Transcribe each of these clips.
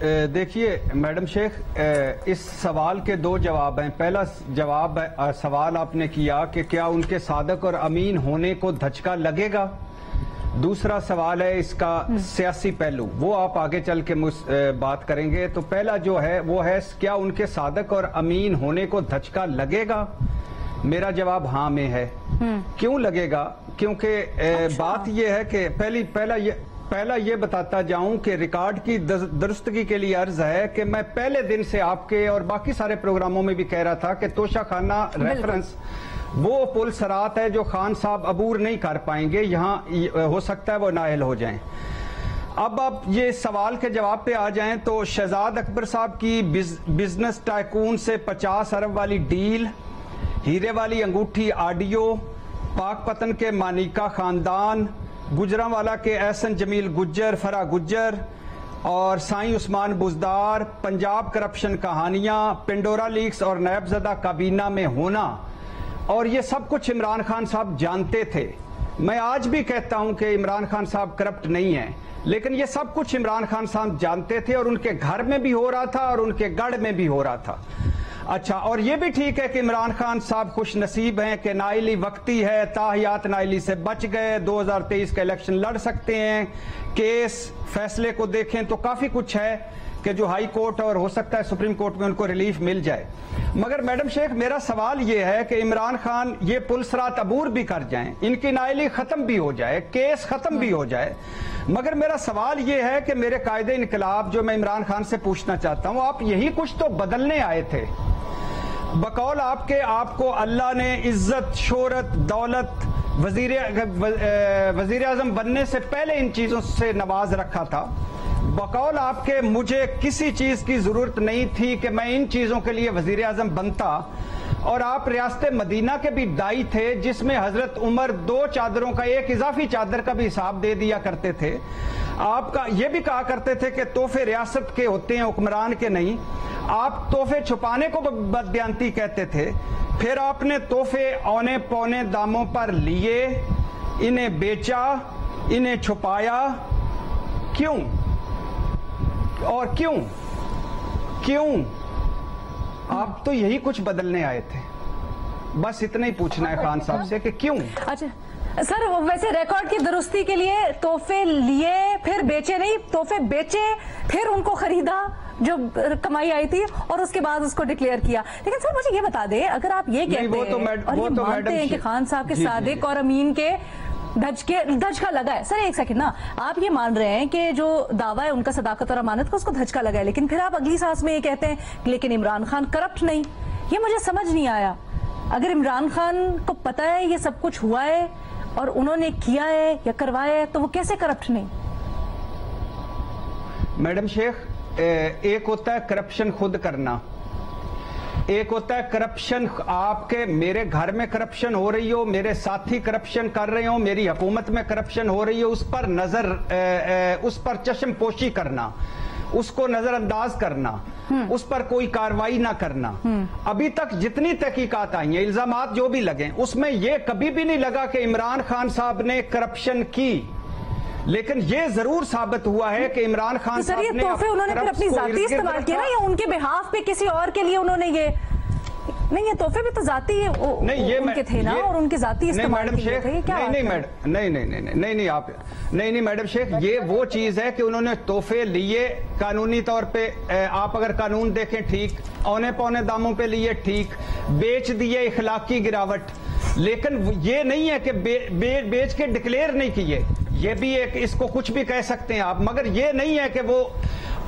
دیکھیے میڈم شیخ، اس سوال کے دو جواب ہیں۔ پہلا جواب سوال آپ نے کیا کہ کیا ان کے صادق اور امین ہونے کو دھچکا لگے گا۔ دوسرا سوال ہے اس کا سیاسی پہلو، وہ آپ آگے چل کے بات کریں گے۔ تو پہلا جو ہے وہ ہے کیا ان کے صادق اور امین ہونے کو دھچکا لگے گا؟ میرا جواب ہاں میں ہے۔ کیوں لگے گا؟ کیونکہ بات یہ ہے کہ پہلا یہ بتاتا جاؤں کہ ریکارڈ کی درستگی کے لیے عرض ہے کہ میں پہلے دن سے آپ کے اور باقی سارے پروگراموں میں بھی کہہ رہا تھا کہ توشہ خانہ ریفرنس وہ پل سرات ہے جو خان صاحب عبور نہیں کر پائیں گے، یہاں ہو سکتا ہے وہ نااہل ہو جائیں۔ اب آپ یہ سوال کے جواب پہ آ جائیں تو شہزاد اکبر صاحب کی بزنس ٹائکون سے 50 ارب والی ڈیل، ہیرے والی انگوٹھی آڈیو، پاک پتن کے مانیکا خاندان، گجرانوالا کے احسن جمیل گجر، فرا گجر اور سائیں عثمان بزدار، پنجاب کرپشن کہانیاں، پنڈورا لیکس اور نیب زدہ کابینہ میں ہونا، اور یہ سب کچھ عمران خان صاحب جانتے تھے۔ میں آج بھی کہتا ہوں کہ عمران خان صاحب کرپٹ نہیں ہیں، لیکن یہ سب کچھ عمران خان صاحب جانتے تھے اور ان کے گھر میں بھی ہو رہا تھا اور ان کے گڑھ میں بھی ہو رہا تھا۔ اچھا، اور یہ بھی ٹھیک ہے کہ عمران خان صاحب خوش نصیب ہیں کہ نائلی وقتی ہے، تاحیات نائلی سے بچ گئے، 2023 کا الیکشن لڑ سکتے ہیں۔ کیس فیصلے کو دیکھیں تو کافی کچھ ہے کہ جو ہائی کورٹ اور ہو سکتا ہے سپریم کورٹ میں ان کو ریلیف مل جائے۔ مگر میڈم شیخ میرا سوال یہ ہے کہ عمران خان یہ پل سرات عبور بھی کر جائیں، ان کی نائلی ختم بھی ہو جائے، کیس ختم بھی ہو جائے، مگر میرا سوال یہ ہے کہ میرے قائد انقلاب جو میں عمران خان سے پوچھنا چاہتا ہوں، آپ یہی کچھ تو بدلنے آئے تھے۔ بقول آپ کے آپ کو اللہ نے عزت، شہرت، دولت، وزیر اعظم بننے سے پہلے ان چیزوں سے نواز رکھا تھا۔ بقول آپ کے مجھے کسی چیز کی ضرورت نہیں تھی کہ میں ان چیزوں کے لیے وزیر اعظم بنتا، اور آپ ریاست مدینہ کے بھی دائی تھے جس میں حضرت عمر 2 چادروں کا ایک اضافی چادر کا بھی حساب دے دیا کرتے تھے۔ آپ کا یہ بھی کہا کرتے تھے کہ تحفے ریاست کے ہوتے ہیں، حکمران کے نہیں۔ آپ تحفے چھپانے کو بددیانتی کہتے تھے، پھر آپ نے تحفے اونے پونے داموں پر لیے، انہیں بیچا، انہیں چھپایا۔ کیوں؟ اور کیوں؟ آپ تو یہی کچھ بدلنے آئے تھے، بس اتنا ہی پوچھنا ہے خان صاحب سے کہ کیوں؟ اچھا سر، ویسے ریکارڈ کی درستی کے لیے تحفے لیے پھر بیچے نہیں، تحفے بیچے پھر ان کو خریدا جو کمائی آئی تھی اور اس کے بعد اس کو ڈکلیئر کیا۔ لیکن سر مجھے یہ بتا دیں، اگر آپ یہ کہتے ہیں اور یہ مانتے ہیں کہ خان صاحب کے صادق اور امین کے دھچکا لگا ہے، سر ایک سیکنڈ نا، آپ یہ مان رہے ہیں کہ جو دعویٰ ہے ان کا صداقت اور امانت کا اس کو دھچکا لگا ہے، لیکن پھر آپ اگلی سانس میں یہ کہتے ہیں لیکن عمران خان کرپٹ نہیں۔ یہ مجھے سمجھ نہیں آیا۔ اگر عمران خان کو پتا ہے یہ سب کچھ ہوا ہے اور انہوں نے کیا ہے یا کروایا ہے تو وہ کیسے کرپٹ نہیں؟ میڈم شیخ، ایک ہوتا ہے کرپشن خود کرنا، ایک ہوتا ہے کرپشن آپ کے میرے گھر میں کرپشن ہو رہی ہو، میرے ساتھی کرپشن کر رہے ہوں، میری حکومت میں کرپشن ہو رہی ہو، اس پر چشم پوشی کرنا، اس کو نظر انداز کرنا، اس پر کوئی کاروائی نہ کرنا۔ ابھی تک جتنی تحقیقات آئی ہیں، الزامات جو بھی لگیں، اس میں یہ کبھی بھی نہیں لگا کہ عمران خان صاحب نے کرپشن کی، لیکن یہ ضرور ثابت ہوا ہے کہ عمران خان صاحب نے تحفے انہوں نے پھر اپنی ذاتی استعمال کیا نا، یا ان کے بہاف پہ کسی اور کے لیے انہوں نے یہ نہیں، یہ تحفے بھی تو ذاتی ان کے تھے نا اور ان کے ذاتی استعمال کے تھے۔ نہیں میڈم شیخ، یہ وہ چیز ہے کہ انہوں نے تحفے لیے قانونی طور پہ، آپ اگر قانون دیکھیں ٹھیک، اونے پونے داموں پہ لیے ٹھیک، بیچ دیے اخلاقی گراوٹ، لیکن یہ نہیں ہے کہ بیچ کے ڈکلیئر نہیں کیے، یہ بھی ایک اس کو کچھ بھی کہہ سکتے ہیں آپ، مگر یہ نہیں ہے کہ وہ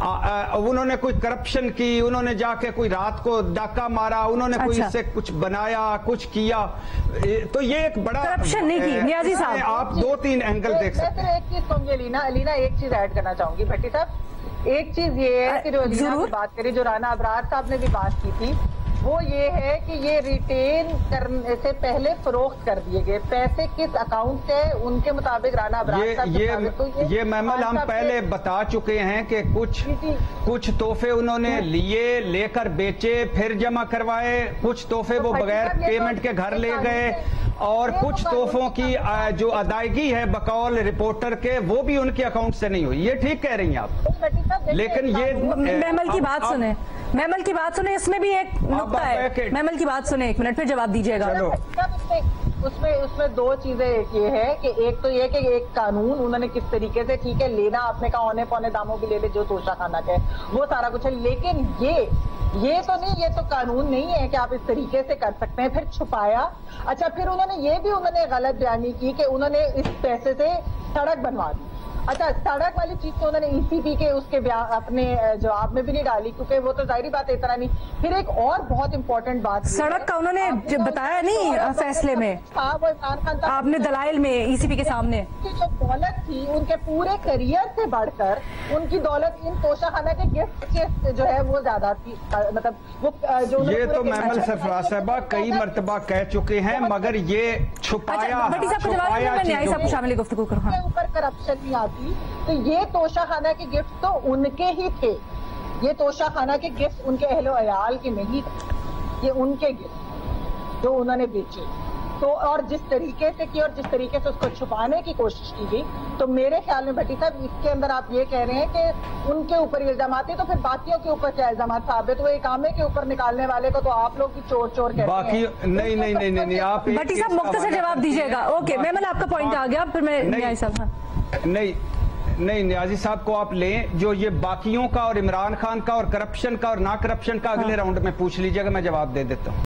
انہوں نے کوئی کرپشن کی، انہوں نے جا کے کوئی رات کو ڈاکہ مارا، انہوں نے کوئی اس سے کچھ بنایا، کچھ کیا، تو یہ ایک بڑا کرپشن نہیں کی۔ نیازی صاحب آپ 2-3 اینگل دیکھ سکتے ہیں۔ ایک چیز کہوں گی علینا ایک چیز ایڈ کرنا چاہوں گی بھٹی صاحب۔ ایک چیز یہ ہے کہ جو علینا کی بات کری، جو رانا ابرار صاحب نے بھی بات کی تھی وہ یہ ہے کہ یہ ریٹین کرنے سے پہلے فروخت کر دیے گئے پیسے کس اکاؤنٹ سے ان کے مطابق رانا ابراز صاحب یہ محمل ہم پہلے بتا چکے ہیں کہ کچھ تحفے انہوں نے لیے، لے کر بیچے، پھر جمع کروائے، کچھ تحفے وہ بغیر پیمنٹ کے گھر لے گئے، اور کچھ تحفوں کی جو ادائیگی ہے بقول رپورٹر کے وہ بھی ان کے اکاؤنٹ سے نہیں ہوئی. یہ ٹھیک کہہ رہی ہیں آپ، لیکن یہ محمل کی بات سنیں، محمل کی بات سنیں، اس میں بھی ایک نقطہ ہے. محمل کی بات سنیں، 1 منٹ پھر جواب دیجیے گا. اس میں دو چیزیں یہ ہے کہ ایک تو یہ کہ ایک قانون انہوں نے کس طریقے سے، ٹھیک ہے لینا آپ نے کہا اونے پونے داموں کی لے لے جو توشہ خانہ کا ہے وہ سارا کچھ ہے، لیکن یہ تو نہیں، یہ تو قانون نہیں ہے کہ آپ اس طریقے سے کر سکتے ہیں. پھر چھپایا، اچھا پھر انہوں نے غلط بیانی کی کہ انہوں نے اس پیسے سے سڑک بنوا دی. اچھا سڑک والی چیز تو انہوں نے ای سی پی کے اس کے اپنے جواب میں بھی نہیں ڈالی کیونکہ وہ تو ظاہری بات ہے اتنا نہیں. پھر ایک اور بہت امپورٹنٹ بات سڑک کا انہوں نے بتایا نہیں فیصلے میں، آپ نے دلائل میں ای سی پی کے سامنے کی جو دولت تھی ان کے پورے کریئر سے بڑھ کر ان کی دولت ان توشہ خانہ کے گفٹ کے جو ہے وہ زیادہ تھی. مطلب وہ جو یہ تو محمل سرفراز صاحبہ کئی مرتبہ کہہ چکے ہیں، مگر یہ چھپایا گفتگو کرو اوپر کرپشن نہیں آتی. تو یہ توشہ خانہ کے گفٹ تو ان کے ہی تھے، یہ توشہ خانہ کے گفٹ ان کے اہل و عیال کے نہیں تھے، یہ ان کے گفٹ جو انہوں نے بیچے. تو اور جس طریقے سے کی اور جس طریقے سے اس کو چھپانے کی کوشش کی گئی، تو میرے خیال میں بھٹی صاحب اس کے اندر آپ یہ کہہ رہے ہیں کہ ان کے اوپر الزامات ہیں، تو پھر باقیوں کے اوپر کیا الزامات ثابت ہوئے؟ کامے کے اوپر نکالنے والے کو تو آپ لوگ بھی چور چور کہتے ہیں. نہیں آپ بھٹی صاحب مختصر جواب دیجیے گا. اوکے محمل آپ کا پوائنٹ آ گیا، پھر میں نیازی صاحب. نہیں نیازی صاحب کو آپ لیں، جو یہ باقیوں کا اور عمران خان کا اور کرپشن کا اور نا کرپشن کا اگلے راؤنڈ میں پوچھ لیجیے گا، میں جواب دے دیتا ہوں.